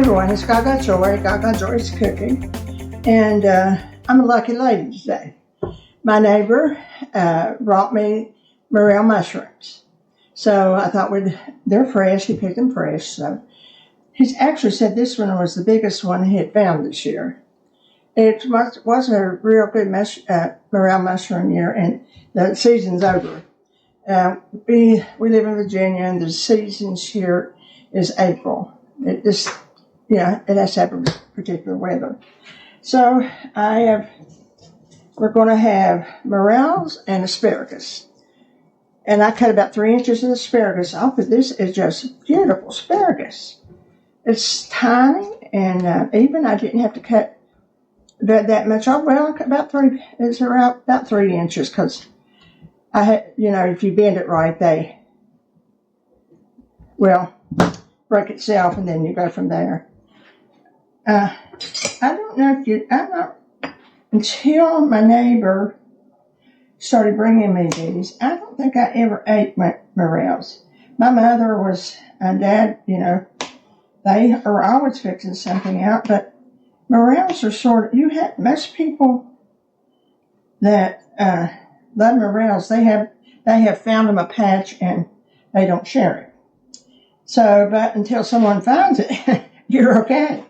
everyone, it's Gagajoy. Gagajoy's cooking, and I'm a lucky lady today. My neighbor brought me Morel mushrooms, so I thought they're fresh. He picked them fresh, so he's actually said this one was the biggest one he had found this year. It was a real good Morel mushroom year, and the season's over. We live in Virginia, and the season here is April. It has to have a particular weather. So we're going to have morels and asparagus. And I cut about 3 inches of asparagus off, but this is just beautiful asparagus. It's tiny, and even I didn't have to cut that much off. Well, I cut about 3 inches, because I had, if you bend it right, they will break itself, and then you go from there. I don't know until my neighbor started bringing me these, I don't think I ever ate morels. My mother and dad, they are always fixing something out, but morels are most people that love morels, they have found them a patch and they don't share it. So, but until someone finds it, you're okay.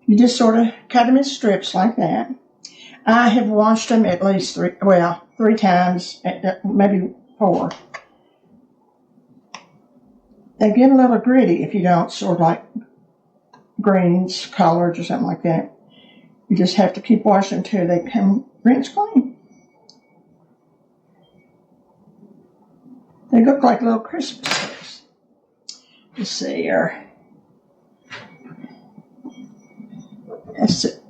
You just sort of cut them in strips like that. I have washed them at least three times, maybe 4. They get a little gritty if you don't sort of like greens, collards, or something like that. You just have to keep washing them till they come rinse clean. They look like little Christmas trees. Let's see here. That's it.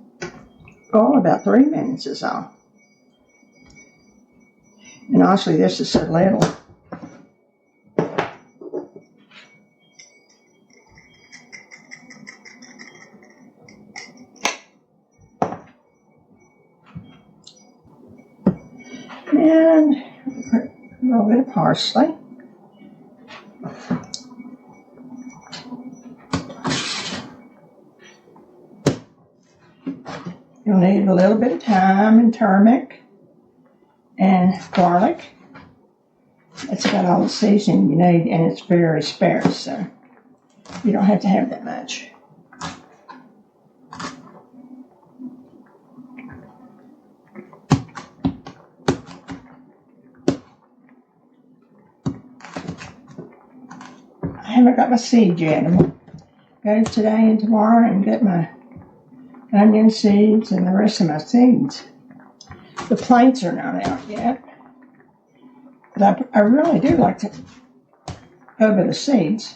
Oh, about 3 minutes is all. And honestly, this is so little. And a little bit of parsley. You'll need a little bit of thyme and turmeric and garlic. That's about all the seasoning you need, and it's very sparse, so you don't have to have that much. I haven't got my seeds yet. I'm going to go today and tomorrow and get my onion seeds and the rest of my seeds. The plates are not out yet, but I really do like to over the seeds,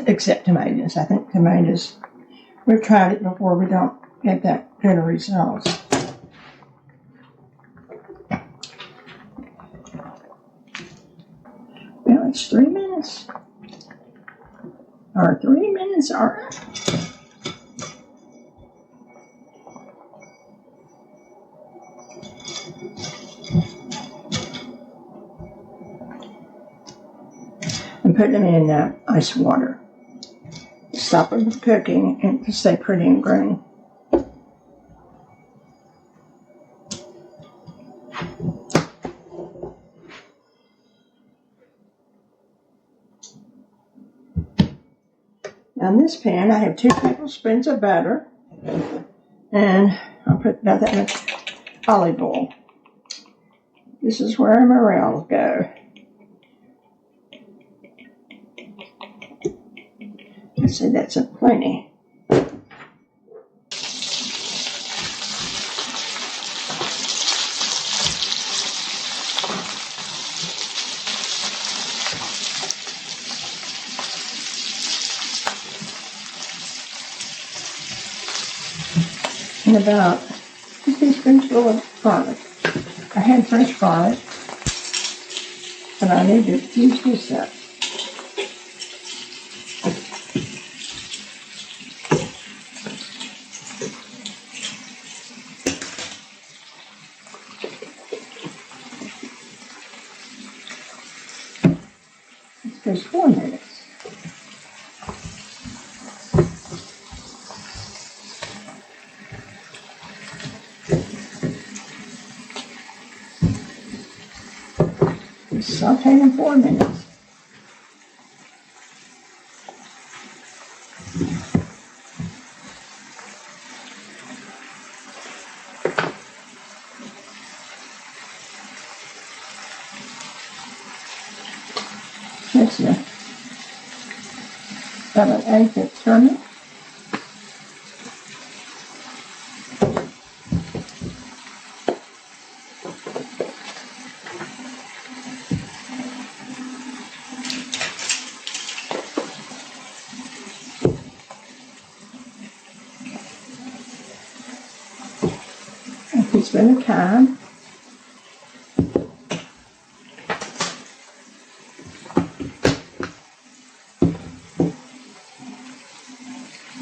except tomatoes. I think tomatoes, we've tried it before, we don't get that good of results. Well, it's 3 minutes. Or 3 minutes are up. And put them in ice water. Stop them from cooking and to stay pretty and green. Now in this pan, I have 2 tablespoons of butter, and I'll put about that much olive oil. This is where morels go. Let's see, that's a plenty. And about 2 teaspoons full of garlic. I had fresh garlic, but I need to use this up. There's 4 minutes. saute them for a minute. That's about an eighth of turmeric. A teaspoon of thyme.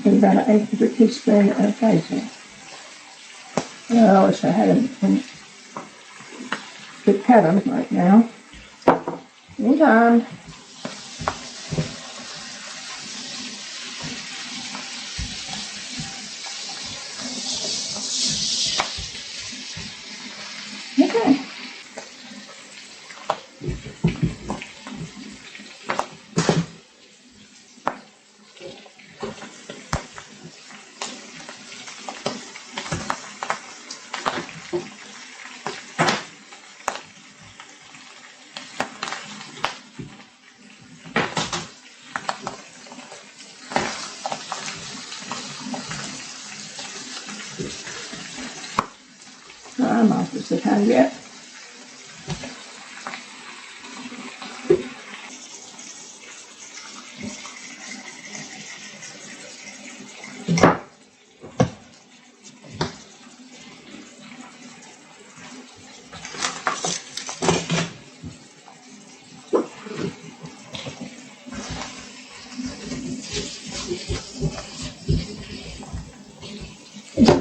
And about an eighth of a teaspoon of basil. I wish I had them. Could cut them right now. Anytime. Okay. I'm off just a tiny bit.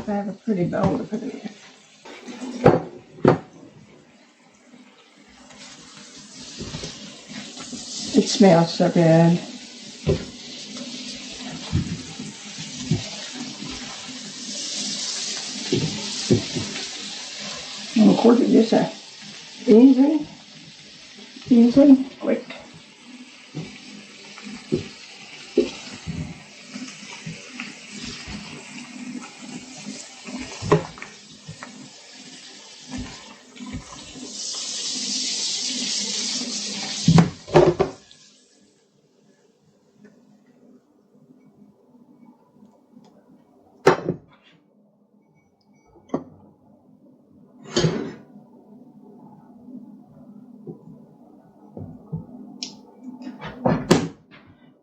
I have a pretty bowl to put it in. It smells so good. And of course, it's just easy, quick.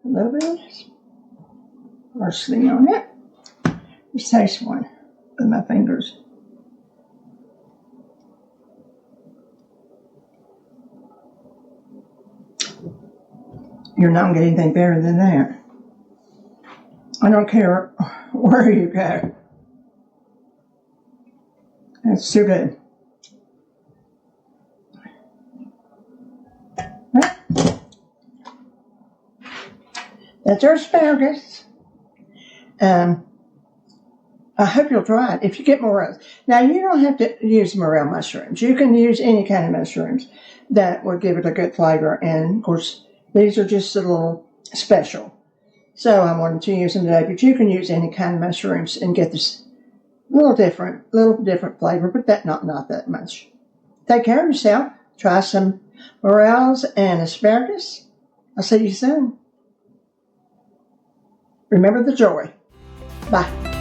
A little bit of parsley on it. Just taste one with my fingers. You're not going to get anything better than that. I don't care where you go. That's too good. That's our asparagus. I hope you'll try it if you get morels. Now, you don't have to use morel mushrooms. You can use any kind of mushrooms that will give it a good flavor. And, of course, these are just a little special. So I wanted to use them today. But you can use any kind of mushrooms and get this little different flavor, but not that much. Take care of yourself. Try some morels and asparagus. I'll see you soon. Remember the joy. Bye.